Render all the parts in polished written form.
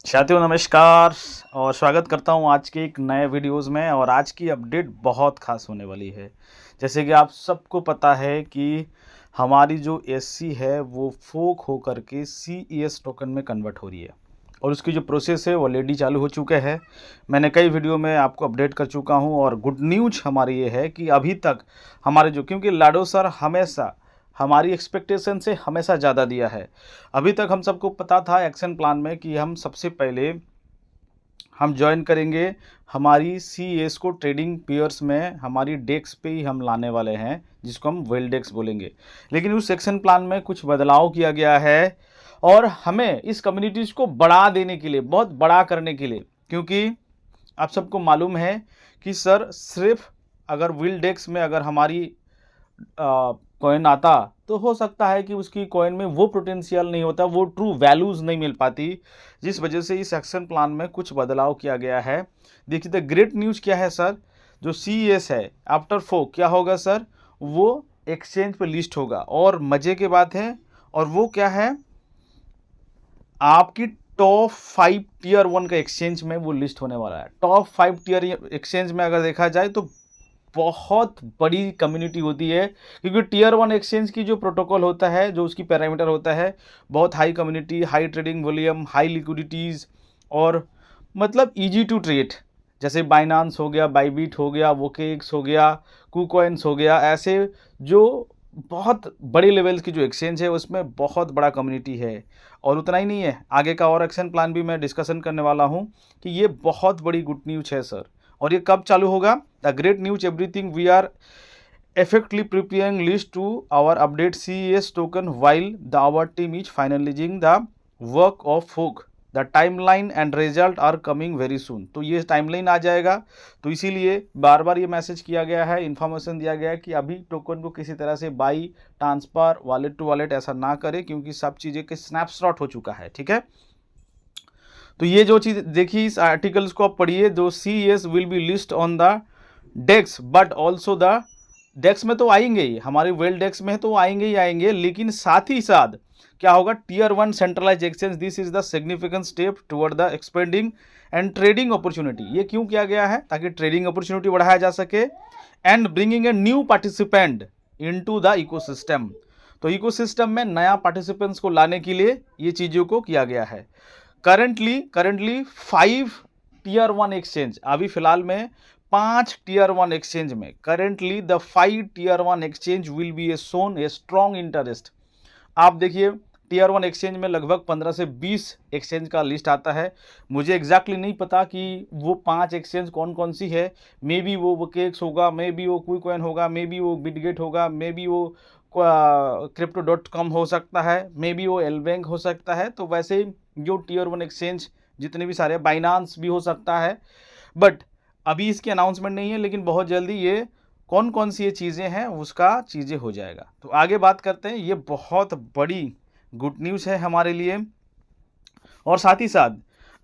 साथियों नमस्कार और स्वागत करता हूं आज के एक नए वीडियोस में। और आज की अपडेट बहुत खास होने वाली है। जैसे कि आप सबको पता है कि हमारी जो एससी है वो फोक हो करके सीईएस टोकन में कन्वर्ट हो रही है और उसकी जो प्रोसेस है वो ऑलरेडी चालू हो चुके हैं। मैंने कई वीडियो में आपको अपडेट कर चुका हूं और गुड न्यूज हमारी ये है कि अभी तक हमारे जो, क्योंकि लाडो सर हमेशा हमारी एक्सपेक्टेशन से हमेशा ज़्यादा दिया है। अभी तक हम सबको पता था एक्शन प्लान में कि हम सबसे पहले हम ज्वाइन करेंगे हमारी सीएस को ट्रेडिंग पेयर्स में, हमारी डेक्स पे ही हम लाने वाले हैं जिसको हम वेल डेक्स बोलेंगे। लेकिन उस एक्शन प्लान में कुछ बदलाव किया गया है और हमें इस कम्युनिटीज़ को बढ़ा देने के लिए, बहुत बड़ा करने के लिए, क्योंकि आप सबको मालूम है कि सर सिर्फ अगर विल डेक्स में अगर हमारी कॉइन आता तो हो सकता है कि उसकी कॉइन में वो पोटेंशियल नहीं होता, वो ट्रू वैल्यूज़ नहीं मिल पाती, जिस वजह से इस एक्शन प्लान में कुछ बदलाव किया गया है। देखिए द ग्रेट न्यूज़ क्या है सर, जो सीएस है आफ्टर फोक क्या होगा सर, वो एक्सचेंज पे लिस्ट होगा। और मज़े की बात है, और वो क्या है, आपकी टॉप 5 टियर 1 का एक्सचेंज में वो लिस्ट होने वाला है। टॉप 5 टियर एक्सचेंज में अगर देखा जाए तो बहुत बड़ी कम्युनिटी होती है, क्योंकि टियर 1 एक्सचेंज की जो प्रोटोकॉल होता है, जो उसकी पैरामीटर होता है, बहुत high community, high trading volume, high liquidities और मतलब इजी टू ट्रेड। जैसे बाइनांस हो गया, बाइबिट हो गया, वोकेक्स हो गया, कुकॉइंस हो गया, ऐसे जो बहुत बड़े लेवल्स की जो एक्सचेंज है उसमें बहुत बड़ा कम्युनिटी है। और उतना ही नहीं है, आगे का और एक्शन प्लान भी मैं डिस्कशन करने वाला हूँ कि ये बहुत बड़ी गुड न्यूज़ है सर। और ये कब चालू होगा? The great news everything we are effectively preparing list to our update CES token while the our team is finalizing the work of fork. The timeline and result are coming very soon. तो ये timeline आ जाएगा, तो इसीलिए बार बार ये message किया गया है, information दिया गया है कि अभी टोकन को किसी तरह से by, transfer, wallet to wallet ऐसा ना करें, क्योंकि सब चीज़ें के स्नैपशॉट हो चुका है। ठीक है, तो ये जो चीज़ देखिए, इस आर्टिकल्स को आप पढ़िए, जो CES will be list on the DEX but also the DEX में तो आएंगे ही, हमारे वेल डेक्स में तो आएंगे ही आएंगे, लेकिन साथ ही साथ क्या होगा, tier 1 centralize exchange. This is the significant step toward the expanding and trading opportunity. ये क्यों किया गया है? ताकि ट्रेडिंग अपॉर्चुनिटी बढ़ाया जा सके and bringing a new participant into the ecosystem. तो इकोसिस्टम में नया पार्टिसिपेंट्स को लाने के लिए ये चीज़ों को किया गया है। करंटली 5 टियर 1 एक्सचेंज, अभी फिलहाल में 5 टियर 1 एक्सचेंज में currently the 5 tier 1 exchange will be a soon a strong interest. आप देखिए टियर 1 एक्सचेंज में लगभग 15 से 20 एक्सचेंज का लिस्ट आता है। मुझे एग्जैक्टली नहीं पता कि वो 5 एक्सचेंज कौन कौन सी है। मे बी वो वोकेक्स होगा, मे बी वो क्विकॉइन होगा, मे बी वो बिटगेट होगा, मे बी वो crypto.com हो सकता है, मे बी वो एलबैंक हो सकता है। तो वैसे जो टियर 1 एक्सचेंज जितने भी सारे, बाइनांस भी हो सकता है, बट अभी इसकी अनाउंसमेंट नहीं है, लेकिन बहुत जल्दी ये कौन कौन सी ये चीज़ें हैं उसका चीज़ें हो जाएगा। तो आगे बात करते हैं, ये बहुत बड़ी गुड न्यूज़ है हमारे लिए। और साथ ही साथ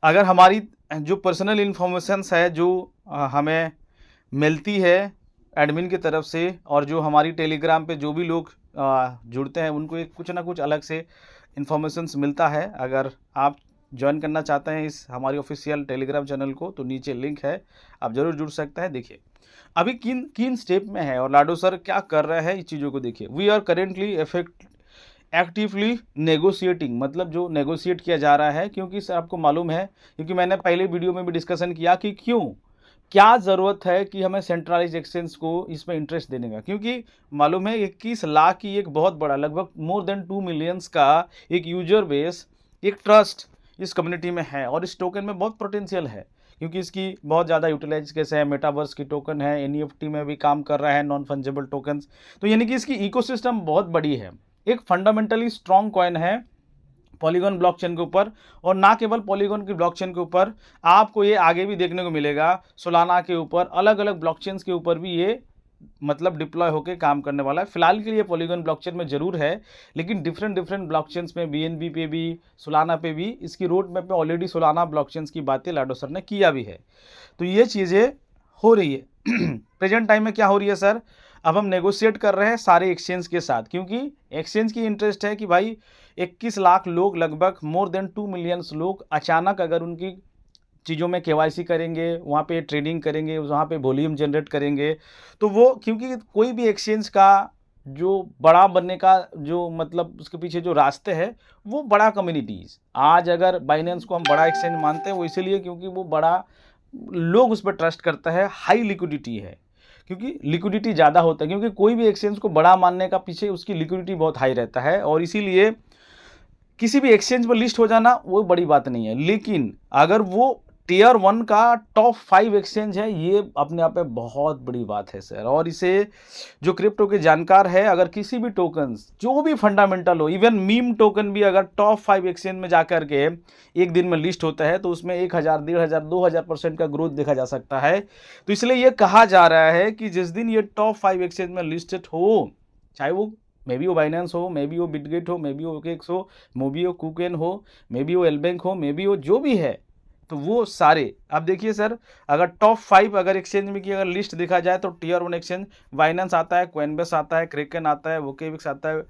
अगर हमारी जो पर्सनल इन्फॉर्मेशंस है जो हमें मिलती है एडमिन की तरफ से, और जो हमारी टेलीग्राम पे जो भी लोग जुड़ते हैं उनको एक कुछ ना कुछ अलग से इन्फॉर्मेशंस मिलता है। अगर आप ज्वाइन करना चाहते हैं इस हमारी ऑफिशियल टेलीग्राम चैनल को, तो नीचे लिंक है, आप ज़रूर जुड़ सकते हैं। देखिए अभी किन किन स्टेप में है और लाडो सर क्या कर रहे हैं, इस चीज़ों को देखिए। We are currently actively negotiating, मतलब जो नेगोशिएट किया जा रहा है, क्योंकि सर आपको मालूम है, क्योंकि मैंने पहले वीडियो में भी डिस्कशन किया कि क्यों, क्या ज़रूरत है कि हमें सेंट्रलाइज एक्सचेंज को इसमें इंटरेस्ट देने का, क्योंकि मालूम है 21 लाख की एक बहुत बड़ा, लगभग मोर देन 2 मिलियंस का एक यूजर बेस, एक ट्रस्ट इस कम्युनिटी में है। और इस टोकन में बहुत पोटेंशियल है, क्योंकि इसकी बहुत ज़्यादा यूटिलाइज कैसे है, मेटावर्स की टोकन है, एनईएफटी में भी काम कर रहा है, नॉन फंजेबल टोकन्स। तो यानी कि इसकी इकोसिस्टम बहुत बड़ी है, एक फंडामेंटली स्ट्रॉन्ग कॉइन है पॉलीगॉन ब्लॉकचेन के ऊपर। और ना केवल पॉलीगॉन की ब्लॉकचेन के ऊपर, आपको ये आगे भी देखने को मिलेगा, सोलाना के ऊपर, अलग अलग ब्लॉकचेन्स के ऊपर भी ये मतलब डिप्लॉय होकर काम करने वाला है। फिलहाल के लिए पॉलीगॉन ब्लॉकचेन में जरूर है, लेकिन डिफरेंट ब्लॉकचेन्स में, बीएनबी पे भी, सोलाना पे भी, इसकी रोड मैप में ऑलरेडी सोलाना ब्लॉकचेन्स की बातें लाडो सर ने किया भी है। तो ये चीज़ें हो रही है प्रेजेंट टाइम में क्या हो रही है सर, अब हम नेगोशिएट कर रहे हैं सारे एक्सचेंज के साथ, क्योंकि एक्सचेंज की इंटरेस्ट है कि भाई 21 लाख लोग, लगभग मोर देन 2 मिलियंस लोग अचानक अगर उनकी चीज़ों में केवाईसी करेंगे, वहाँ पे ट्रेडिंग करेंगे, वहाँ पे वॉल्यूम जनरेट करेंगे, तो वो, क्योंकि कोई भी एक्सचेंज का जो बड़ा बनने का जो मतलब उसके पीछे जो रास्ते हैं वो बड़ा कम्युनिटीज़। आज अगर बाइनेंस को हम बड़ा एक्सचेंज मानते हैं वो इसीलिए क्योंकि वो बड़ा, लोग उस पर ट्रस्ट करता है, हाई लिक्विडिटी है, क्योंकि लिक्विडिटी ज़्यादा होता है, क्योंकि कोई भी एक्सचेंज को बड़ा मानने का पीछे उसकी लिक्विडिटी बहुत हाई रहता है, और इसीलिए किसी भी एक्सचेंज पर लिस्ट हो जाना वो बड़ी बात नहीं है। लेकिन अगर वो टियर 1 का टॉप 5 एक्सचेंज है, ये अपने आप में बहुत बड़ी बात है सर। और इसे जो क्रिप्टो के जानकार है, अगर किसी भी टोकन्स जो भी फंडामेंटल हो, इवन मीम टोकन भी अगर टॉप 5 एक्सचेंज में जाकर के एक दिन में लिस्ट होता है तो उसमें 1000, 1500, 2000% का ग्रोथ देखा जा सकता है। तो इसलिए ये कहा जा रहा है कि जिस दिन ये टॉप 5 एक्सचेंज में लिस्टेड हो, चाहे वो मे बी वो बाइनेंस हो, मे बी वो बिटगेट हो, मे बी वो ओकेक्स हो, मे बी वो कुकेन हो, मे बी वो एलबैंक हो, मे बी वो जो भी है, तो वो सारे, अब देखिए सर, अगर टॉप 5 अगर एक्सचेंज में की अगर लिस्ट देखा जाए तो टियर 1 एक्सचेंज बाइनेंस आता है, कोइनबेस आता है, क्रेकन आता है, वोकेविक्स आता है,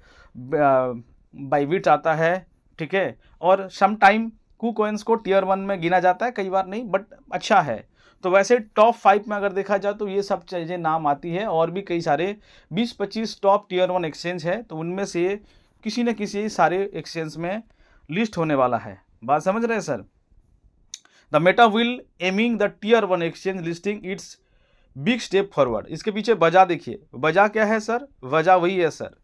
बाइबिट आता है, ठीक है, और सम टाइम कुकॉइंस को टियर 1 में गिना जाता है, कई बार नहीं, बट अच्छा है। तो वैसे टॉप 5 में अगर देखा जाए तो ये सब चीज़ें नाम आती है, और भी कई सारे 20-25 टॉप टियर 1 एक्सचेंज है, तो उनमें से किसी न किसी सारे एक्सचेंज में लिस्ट होने वाला है। बात समझ रहे हैं sir? The Meta will aiming the tier 1 exchange listing it's big step forward. इसके पीछे वजह देखिए, वजह क्या है सर? वजह वही है सर,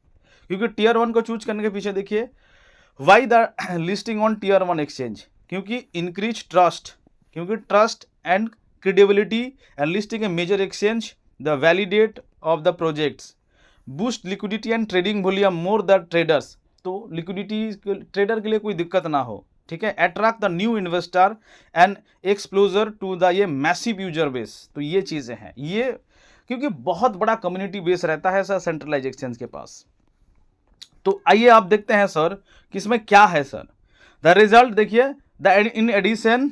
क्योंकि टियर 1 को चूज करने के पीछे देखिए, why the listing on tier 1 exchange, क्योंकि इंक्रीज ट्रस्ट, क्योंकि trust and credibility and listing a major exchange, the validate of the projects, boost liquidity and trading volume more the traders। तो liquidity trader के लिए कोई दिक्कत ना हो, ठीक है, attract the new investor and exposure to the ये मैसिव यूजर बेस। तो ये चीज़ें हैं, ये क्योंकि बहुत बड़ा कम्युनिटी बेस रहता है सर सेंट्रलाइज एक्सचेंज के पास। तो आइए आप देखते हैं सर कि इसमें क्या है सर। द रिजल्ट देखिए, द इन एडिशन,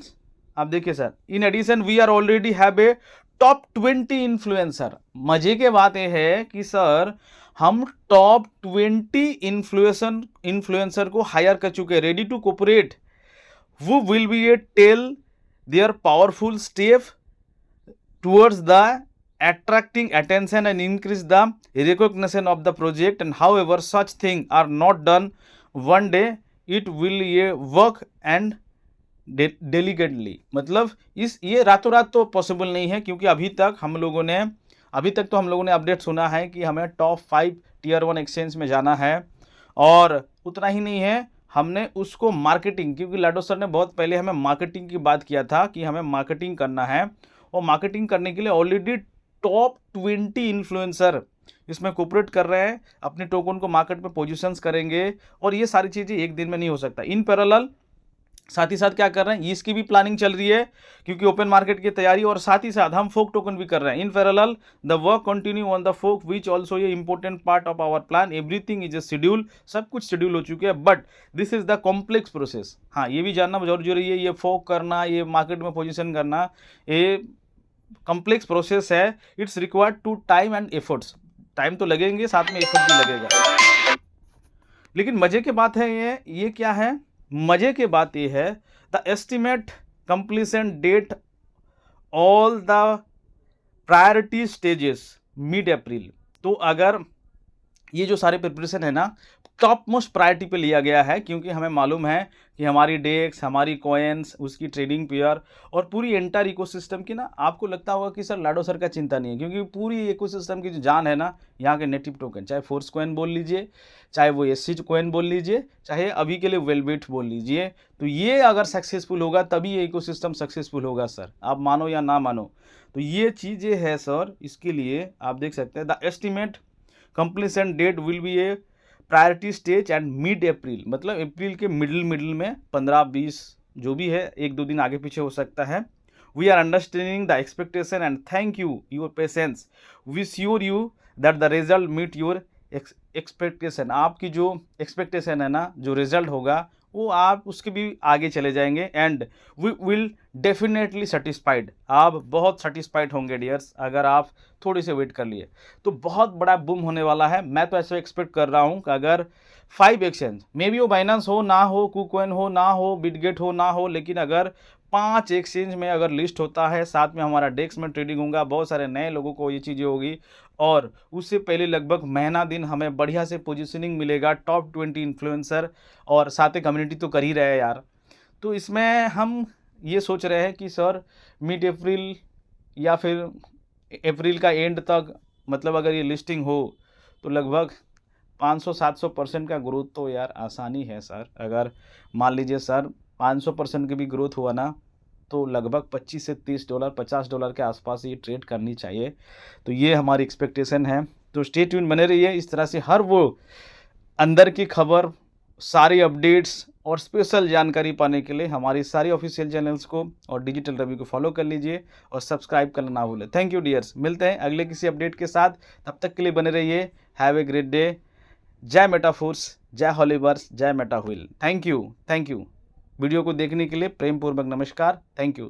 आप देखिए sir, in addition we are already have a top 20 influencer. मजे के बात यह है कि सर हम टॉप 20 इन्फ्लुएंसर को हायर कर चुके हैं, रेडी टू कोऑपरेट, वो will be a tell their powerful step towards the attracting attention and increase the recognition of the project, and however such things are not done one day, it will work and डेलीगेटली, मतलब इस ये रातों रात तो possible नहीं है, क्योंकि अभी तक तो हम लोगों ने अपडेट सुना है कि हमें टॉप 5 टियर 1 एक्सचेंज में जाना है, और उतना ही नहीं है, हमने उसको मार्केटिंग, क्योंकि लाडो सर ने बहुत पहले हमें मार्केटिंग की बात किया था कि हमें मार्केटिंग करना है, और मार्केटिंग करने के लिए ऑलरेडी टॉप 20 इन्फ्लुएंसर इसमें कोऑपरेट कर रहे हैं, अपने टोकन को मार्केट में पोजीशंस करेंगे, और ये सारी चीज़ें एक दिन में नहीं हो सकता। इन पैरेलल साथ ही साथ क्या कर रहे हैं, इसकी भी प्लानिंग चल रही है, क्योंकि ओपन मार्केट की तैयारी, और साथ ही साथ हम फोक टोकन भी कर रहे हैं। In parallel the work continue on the fork which also ये important part of our plan, everything is a schedule, सब कुछ शेड्यूल हो चुके हैं, but this is the complex process. हाँ, ये भी जानना बहुत जरूरी है, ये फोक करना, ये मार्केट में पोजिशन करना, ये कॉम्प्लेक्स प्रोसेस है, it's required to time and efforts, time तो लगेंगे, साथ में एफर्ट भी लगेगा। लेकिन मजे की बात है ये क्या है, मजे की बात ये है, the estimate completion date all the priority stages mid April. तो अगर ये जो सारे प्रिपरेशन है ना, टॉप मोस्ट प्रायोरिटी पे लिया गया है, क्योंकि हमें मालूम है कि हमारी डेक्स, हमारी कॉइन्स, उसकी ट्रेडिंग पेयर और पूरी एंटायर इकोसिस्टम की ना, आपको लगता होगा कि सर लाडो सर का चिंता नहीं है, क्योंकि पूरी इकोसिस्टम की जो जान है ना, यहाँ के नेटिव टोकन, चाहे फोर्स कॉइन बोल लीजिए, चाहे वो एससी कॉइन बोल लीजिए, चाहे अभी के लिए वेलबिट बोल लीजिए, तो ये अगर सक्सेसफुल होगा तभी ये इकोसिस्टम सक्सेसफुल होगा सर, आप मानो या ना मानो। तो ये चीज़ें है सर, इसके लिए आप देख सकते हैं the estimate completion date will be a priority stage and mid April, मतलब अप्रैल के मिडिल में 15-20 जो भी है, 1-2 दिन आगे पीछे हो सकता है। We are understanding the expectation and thank you your patience, we sure you that the result meet your expectation. आपकी जो एक्सपेक्टेशन है ना, जो रिजल्ट होगा वो आप उसके भी आगे चले जाएंगे and we will definitely satisfied. आप बहुत सेटिस्फाइड होंगे डियर्स अगर आप थोड़ी से वेट कर लिए तो बहुत बड़ा बूम होने वाला है। मैं तो ऐसे एक्सपेक्ट कर रहा हूँ कि अगर 5 एक्सचेंज मे बी वो बाइनेंस हो ना हो, कुकॉइन हो ना हो, बिटगेट हो ना हो, लेकिन अगर 5 एक्सचेंज में अगर लिस्ट होता है, साथ में हमारा डेस्क में ट्रेडिंग होगा, बहुत सारे नए लोगों को ये चीज़ें होगी और उससे पहले लगभग महीना दिन हमें बढ़िया से पोजीशनिंग मिलेगा टॉप 20 इन्फ्लुएंसर और साथ ही कम्युनिटी तो कर ही रहे हैं यार। तो इसमें हम ये सोच रहे हैं कि सर मिड अप्रैल या फिर अप्रैल का एंड तक मतलब अगर ये लिस्टिंग हो तो लगभग 500-700% का ग्रोथ तो यार आसानी है सर। अगर मान लीजिए सर 500% की भी ग्रोथ हुआ ना तो लगभग 25 से 30 डॉलर, 50 डॉलर के आसपास ये ट्रेड करनी चाहिए। तो ये हमारी एक्सपेक्टेशन है। तो स्टे ट्यून बने रहिए। इस तरह से हर वो अंदर की खबर, सारी अपडेट्स और स्पेशल जानकारी पाने के लिए हमारी सारी ऑफिशियल चैनल्स को और डिजिटल रवि को फॉलो कर लीजिए और सब्सक्राइब करना ना भूलें। थैंक यू डियर्स, मिलते हैं अगले किसी अपडेट के साथ। तब तक के लिए बने रहिए। Have a great day. जय मेटाफोर्स, जय हॉलीवर्स, जय Meta wheel. Thank you. Video को देखने के लिए प्रेम पूर्वक नमस्कार। Thank you.